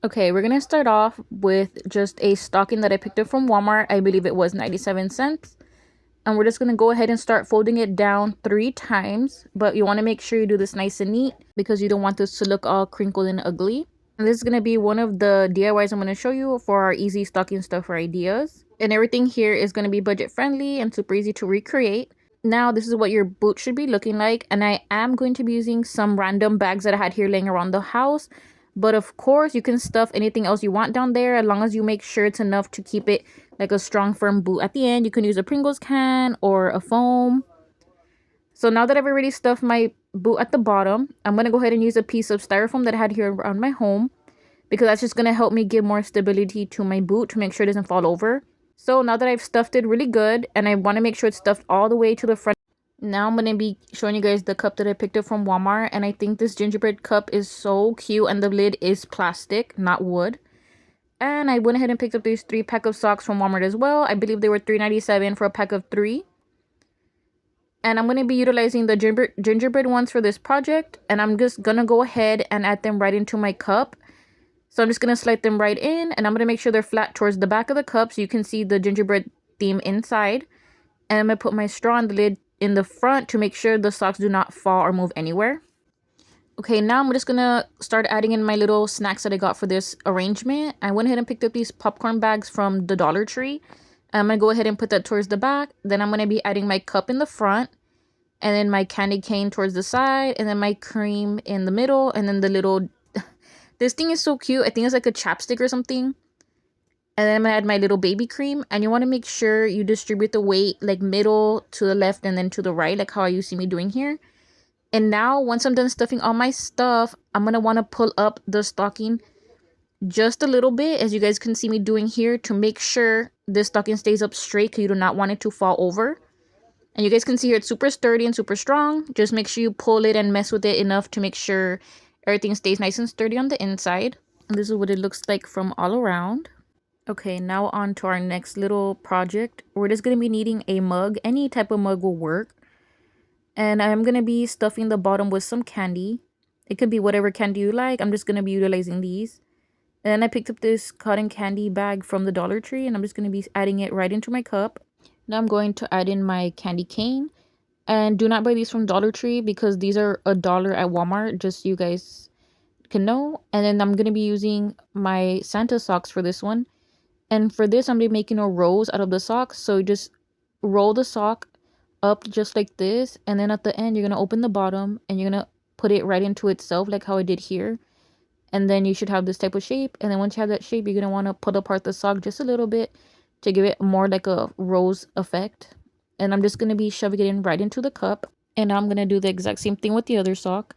Okay, we're gonna start off with just a stocking that I picked up from Walmart. I believe it was 97 cents. And we're just gonna go ahead and start folding it down 3 times. But you wanna make sure you do this nice and neat because you don't want this to look all crinkled and ugly. And this is gonna be one of the DIYs I'm gonna show you for our easy stocking stuffer ideas. And everything here is gonna be budget friendly and super easy to recreate. Now this is what your boot should be looking like, and I am going to be using some random bags that I had here laying around the house. But of course, you can stuff anything else you want down there as long as you make sure it's enough to keep it like a strong, firm boot. At the end, you can use a Pringles can or a foam. So now that I've already stuffed my boot at the bottom, I'm going to go ahead and use a piece of styrofoam that I had here around my home because that's just going to help me give more stability to my boot to make sure it doesn't fall over. So now that I've stuffed it really good and I want to make sure it's stuffed all the way to the front. Now I'm going to be showing you guys the cup that I picked up from Walmart. And I think this gingerbread cup is so cute. And the lid is plastic, not wood. And I went ahead and picked up these 3-pack of socks from Walmart as well. I believe they were $3.97 for a pack of 3. And I'm going to be utilizing the gingerbread ones for this project. And I'm just going to go ahead and add them right into my cup. So I'm just going to slide them right in. And I'm going to make sure they're flat towards the back of the cup so you can see the gingerbread theme inside. And I'm going to put my straw on the lid in the front to make sure the socks do not fall or move anywhere. Okay, now I'm just gonna start adding in my little snacks that I got for this arrangement. I went ahead and picked up these popcorn bags from the Dollar Tree. I'm gonna go ahead and put that towards the back. Then I'm gonna be adding my cup in the front, and then my candy cane towards the side, and then my cream in the middle, and then the little this thing is so cute. I think it's like a chapstick or something. And then I'm going to add my little baby cream. And you want to make sure you distribute the weight like middle to the left and then to the right, like how you see me doing here. And now once I'm done stuffing all my stuff, I'm going to want to pull up the stocking just a little bit, as you guys can see me doing here, to make sure this stocking stays up straight because you do not want it to fall over. And you guys can see here it's super sturdy and super strong. Just make sure you pull it and mess with it enough to make sure everything stays nice and sturdy on the inside. And this is what it looks like from all around. Okay, now on to our next little project. We're just going to be needing a mug. Any type of mug will work. And I'm going to be stuffing the bottom with some candy. It could be whatever candy you like. I'm just going to be utilizing these. And then I picked up this cotton candy bag from the Dollar Tree. And I'm just going to be adding it right into my cup. Now I'm going to add in my candy cane. And do not buy these from Dollar Tree because these are $1 at Walmart. Just so you guys can know. And then I'm going to be using my Santa socks for this one. And for this, I'm going to be making a rose out of the socks. So just roll the sock up just like this. And then at the end, you're going to open the bottom. And you're going to put it right into itself like how I did here. And then you should have this type of shape. And then once you have that shape, you're going to want to pull apart the sock just a little bit to give it more like a rose effect. And I'm just going to be shoving it in right into the cup. And now I'm going to do the exact same thing with the other sock.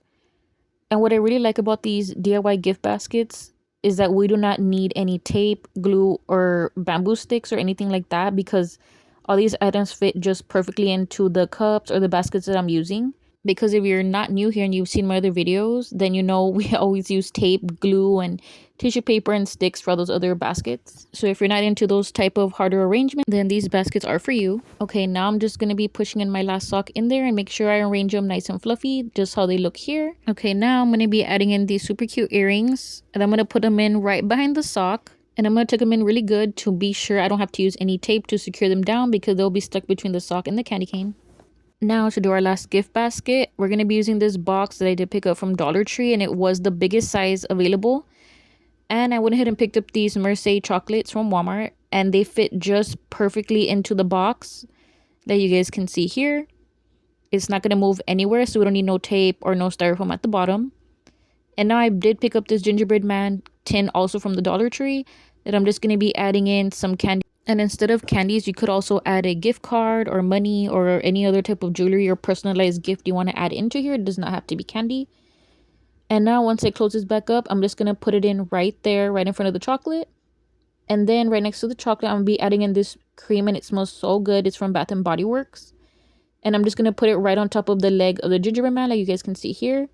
And what I really like about these DIY gift baskets is that we do not need any tape, glue, or bamboo sticks or anything like that because all these items fit just perfectly into the cups or the baskets that I'm using. Because if you're not new here and you've seen my other videos, then you know we always use tape, glue, and tissue paper and sticks for all those other baskets. So if you're not into those type of harder arrangement, then these baskets are for you. Okay, now I'm just going to be pushing in my last sock in there and make sure I arrange them nice and fluffy, just how they look here. Okay, now I'm going to be adding in these super cute earrings, and I'm going to put them in right behind the sock. And I'm going to tuck them in really good to be sure I don't have to use any tape to secure them down because they'll be stuck between the sock and the candy cane. Now to do our last gift basket, we're going to be using this box that I did pick up from Dollar Tree, and it was the biggest size available. And I went ahead and picked up these Mercedes chocolates from Walmart, and they fit just perfectly into the box that you guys can see here. It's not going to move anywhere, so we don't need no tape or no styrofoam at the bottom. And now I did pick up this gingerbread man tin also from the Dollar Tree that I'm just going to be adding in some candy. And instead of candies, you could also add a gift card or money or any other type of jewelry or personalized gift you want to add into here. It does not have to be candy. And now once it closes back up, I'm just going to put it in right there, right in front of the chocolate. And then right next to the chocolate, I'm going to be adding in this cream, and it smells so good. It's from Bath & Body Works. And I'm just going to put it right on top of the leg of the gingerbread man, like you guys can see here.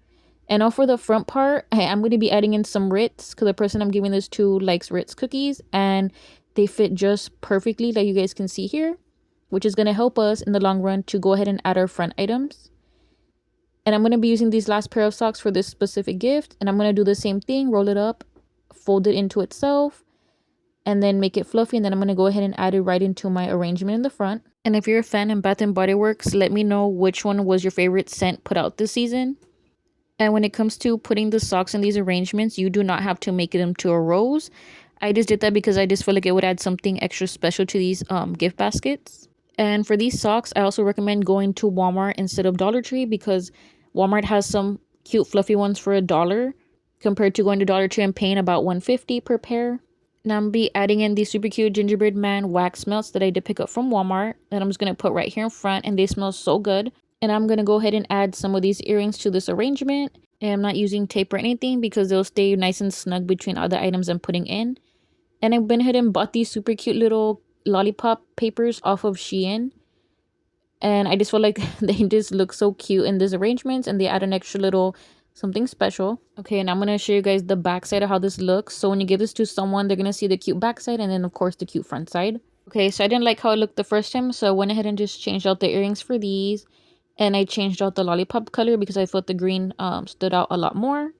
And now for the front part, I'm going to be adding in some Ritz because the person I'm giving this to likes Ritz cookies. And they fit just perfectly like you guys can see here, which is going to help us in the long run to go ahead and add our front items. And I'm going to be using these last pair of socks for this specific gift. And I'm going to do the same thing, roll it up fold it into itself and then make it fluffy. And then I'm going to go ahead and add it right into my arrangement in the front. And if you're a fan of Bath and Body Works, let me know which one was your favorite scent put out this season. And when it comes to putting the socks in these arrangements, you do not have to make them to a rose. I just did that because I just feel like it would add something extra special to these gift baskets. And for these socks, I also recommend going to Walmart instead of Dollar Tree because Walmart has some cute fluffy ones for $1 compared to going to Dollar Tree and paying about $1.50 per pair. Now I'm going to be adding in these super cute gingerbread man wax melts that I did pick up from Walmart that I'm just going to put right here in front, and they smell so good. And I'm going to go ahead and add some of these earrings to this arrangement. And I'm not using tape or anything because they'll stay nice and snug between other items I'm putting in. And I went ahead and bought these super cute little lollipop papers off of Shein. And I just feel like they just look so cute in these arrangements, and they add an extra little something special. Okay, and I'm going to show you guys the back side of how this looks. So when you give this to someone, they're going to see the cute back side and then of course the cute front side. Okay, so I didn't like how it looked the first time, so I went ahead and just changed out the earrings for these. And I changed out the lollipop color because I thought the green stood out a lot more.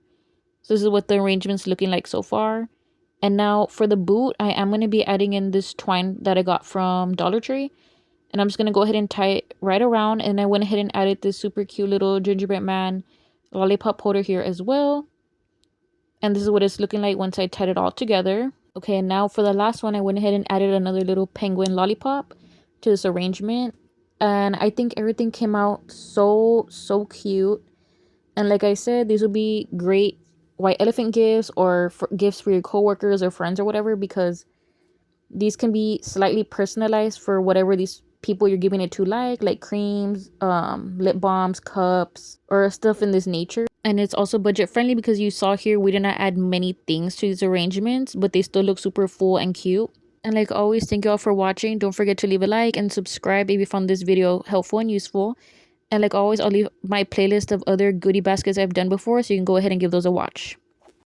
So this is what the arrangement's looking like so far. And now for the boot, I am going to be adding in this twine that I got from Dollar Tree. And I'm just going to go ahead and tie it right around. And I went ahead and added this super cute little gingerbread man lollipop holder here as well. And this is what it's looking like once I tied it all together. Okay, and now for the last one, I went ahead and added another little penguin lollipop to this arrangement. And I think everything came out so cute. And like I said, these will be great white elephant gifts or for gifts for your coworkers or friends or whatever, because these can be slightly personalized for whatever these people you're giving it to like creams, lip balms, cups, or stuff in this nature. And it's also budget friendly because you saw here we did not add many things to these arrangements, but they still look super full and cute. And like always, thank you all for watching. Don't forget to leave a like and subscribe if you found this video helpful and useful. And like always, I'll leave my playlist of other goodie baskets I've done before, so you can go ahead and give those a watch.